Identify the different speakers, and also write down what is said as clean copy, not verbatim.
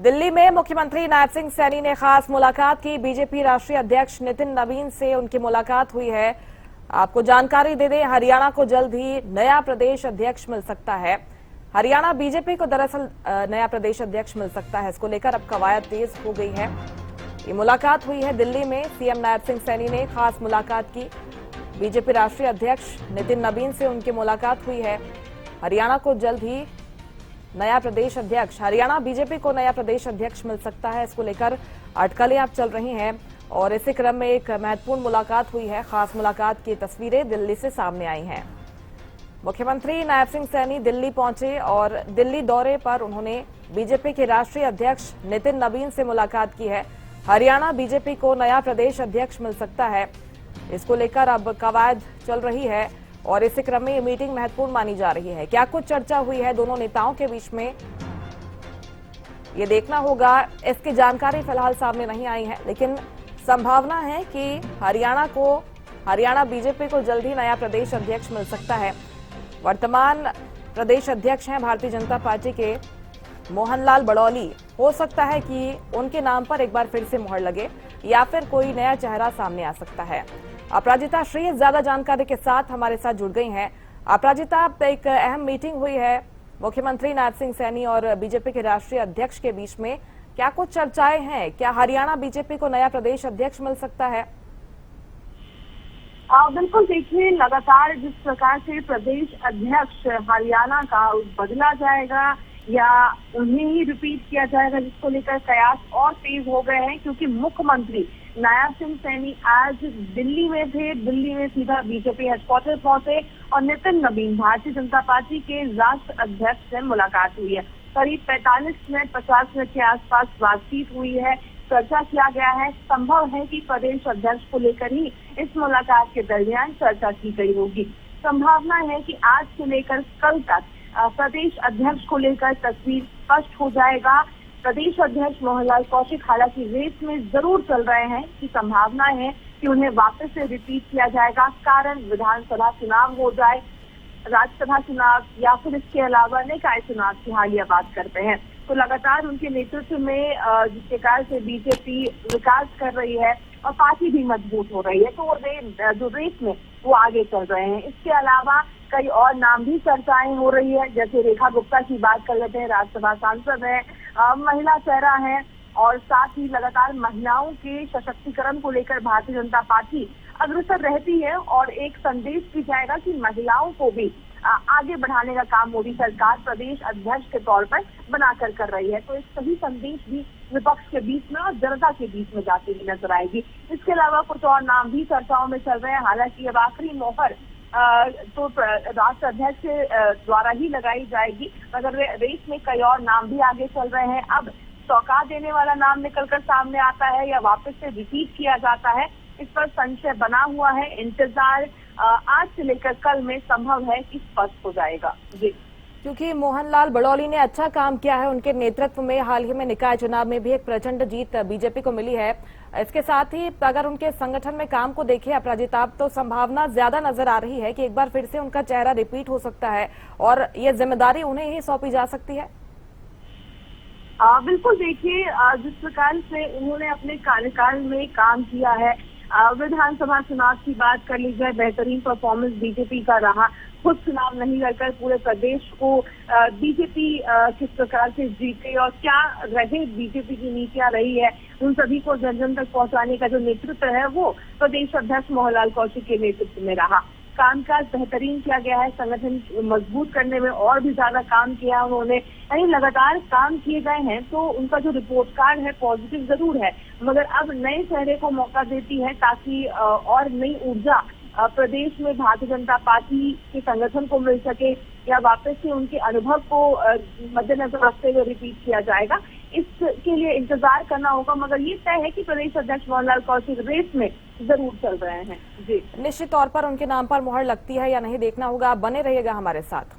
Speaker 1: दिल्ली में मुख्यमंत्री नायब सिंह सैनी ने खास मुलाकात की। बीजेपी राष्ट्रीय अध्यक्ष नितिन नवीन से उनकी मुलाकात हुई है। आपको जानकारी दे दें, हरियाणा को जल्द ही नया प्रदेश अध्यक्ष मिल सकता है। हरियाणा बीजेपी को दरअसल नया प्रदेश अध्यक्ष मिल सकता है। इसको लेकर अब कवायद तेज हो गई है। ये मुलाकात हुई है दिल्ली में। सीएम नायब सिंह सैनी ने खास मुलाकात की। बीजेपी राष्ट्रीय अध्यक्ष नितिन नवीन से उनकी मुलाकात हुई है। हरियाणा को जल्द ही नया प्रदेश अध्यक्ष, हरियाणा बीजेपी को नया प्रदेश अध्यक्ष मिल सकता है। इसको लेकर अटकलें अब चल रही हैं और इसी क्रम में एक महत्वपूर्ण मुलाकात हुई है। खास मुलाकात की तस्वीरें दिल्ली से सामने आई हैं। मुख्यमंत्री नायब सिंह सैनी दिल्ली पहुंचे और दिल्ली दौरे पर उन्होंने बीजेपी के राष्ट्रीय अध्यक्ष नितिन नवीन से मुलाकात की है। हरियाणा बीजेपी को नया प्रदेश अध्यक्ष मिल सकता है। इसको लेकर अब कवायद चल रही है और इसी क्रम में ये मीटिंग महत्वपूर्ण मानी जा रही है। क्या कुछ चर्चा हुई है दोनों नेताओं के बीच में, ये देखना होगा। इसकी जानकारी फिलहाल सामने नहीं आई है, लेकिन संभावना है कि हरियाणा बीजेपी को जल्द ही नया प्रदेश अध्यक्ष मिल सकता है। वर्तमान प्रदेश अध्यक्ष हैं भारतीय जनता पार्टी के मोहनलाल बड़ौली। हो सकता है कि उनके नाम पर एक बार फिर से मुहर लगे या फिर कोई नया चेहरा सामने आ सकता है। अपराजिता श्री ज्यादा जानकारी के साथ हमारे साथ जुड़ गई हैं। अपराजिता, एक अहम मीटिंग हुई है मुख्यमंत्री नायब सिंह सैनी और बीजेपी के राष्ट्रीय अध्यक्ष के बीच में। क्या कुछ चर्चाएं हैं? क्या हरियाणा बीजेपी को नया प्रदेश अध्यक्ष मिल सकता है?
Speaker 2: बिल्कुल, देखिए, लगातार जिस प्रकार से प्रदेश अध्यक्ष हरियाणा का बदला जाएगा या उन्हें ही रिपीट किया जाएगा, जिसको लेकर कयास और तेज हो गए हैं, क्योंकि मुख्यमंत्री नायब सिंह सैनी आज दिल्ली में थे। दिल्ली में सीधा बीजेपी हेडक्वार्टर पहुंचे और नितिन नवीन भारतीय जनता पार्टी के राष्ट्रीय अध्यक्ष से मुलाकात हुई है। करीब 45 मिनट 50 मिनट के आसपास बातचीत हुई है। चर्चा किया गया है। संभव है कि प्रदेश अध्यक्ष को लेकर ही इस मुलाकात के दरमियान चर्चा की गई होगी। संभावना है कि आज से लेकर कल तक प्रदेश अध्यक्ष को लेकर तस्वीर स्पष्ट हो जाएगा। प्रदेश अध्यक्ष मोहनलाल कौशिक हालांकि रेस में जरूर चल रहे हैं कि संभावना है कि उन्हें वापस से रिपीट किया जाएगा। कारण विधानसभा चुनाव हो जाए, राज्यसभा चुनाव या फिर इसके अलावा निकाय चुनाव की हालिया बात करते हैं, तो लगातार उनके नेतृत्व में जिस प्रकार से बीजेपी विकास कर रही है और पार्टी भी मजबूत हो रही है, तो वो जो रेस में वो आगे चल रहे हैं। इसके अलावा कई और नाम भी चर्चाएं हो रही है, जैसे रेखा गुप्ता की बात कर लेते हैं। राज्यसभा सांसद है, महिला चेहरा है और साथ ही लगातार महिलाओं के सशक्तिकरण को लेकर भारतीय जनता पार्टी अग्रसर रहती है और एक संदेश भी जाएगा कि महिलाओं को भी आगे बढ़ाने का काम मोदी सरकार प्रदेश अध्यक्ष के तौर पर बनाकर कर रही है। तो एक सही संदेश भी विपक्ष के बीच में और जनता के बीच में जाती हुई नजर आएगी। इसके अलावा कुछ और नाम भी चर्चाओं में चल रहे हैं। हालांकि अब आखिरी मोहर तो राष्ट्रीय अध्यक्ष द्वारा ही लगाई जाएगी, मगर रेस में कई और नाम भी आगे चल रहे हैं। अब चौंका देने वाला नाम निकलकर सामने आता है या वापस से रिपीट किया जाता है, इस पर संशय बना हुआ है। इंतजार आज से लेकर कल में संभव है कि स्पष्ट हो जाएगा। जी,
Speaker 1: क्योंकि मोहनलाल बड़ौली ने अच्छा काम किया है। उनके नेतृत्व में हाल ही में निकाय चुनाव में भी एक प्रचंड जीत बीजेपी को मिली है। इसके साथ ही अगर उनके संगठन में काम को देखें अपराजिता, तो संभावना ज्यादा नजर आ रही है कि एक बार फिर से उनका चेहरा रिपीट हो सकता है और ये जिम्मेदारी उन्हें ही सौंपी जा सकती है।
Speaker 2: बिल्कुल, देखिए, जिस प्रकार से उन्होंने अपने कार्यकाल में काम किया है, विधानसभा चुनाव की बात कर ली जाए, बेहतरीन परफॉर्मेंस बीजेपी का रहा। खुद चुनाव नहीं लड़कर पूरे प्रदेश को बीजेपी किस प्रकार से जीते और क्या रहे बीजेपी की नीतियां रही है, उन सभी को जन जन तक पहुंचाने का जो नेतृत्व है वो प्रदेश अध्यक्ष मोहनलाल कौशिक के नेतृत्व में रहा। कामकाज बेहतरीन किया गया है, संगठन मजबूत करने में और भी ज्यादा काम किया उन्होंने, यानी लगातार काम किए गए हैं। तो उनका जो रिपोर्ट कार्ड है पॉजिटिव जरूर है, मगर अब नए चेहरे को मौका देती है ताकि और नई ऊर्जा प्रदेश में भारतीय जनता पार्टी के संगठन को मिल सके या वापस से उनके अनुभव को मद्देनजर रखते हुए रिपीट किया जाएगा। इसके लिए इंतजार करना होगा, मगर ये तय है कि प्रदेश अध्यक्ष मोहनलाल कौशिक रेस में जरूर चल रहे हैं। जी,
Speaker 1: निश्चित तौर पर उनके नाम पर मुहर लगती है या नहीं देखना होगा। आप बने रहिएगा हमारे साथ।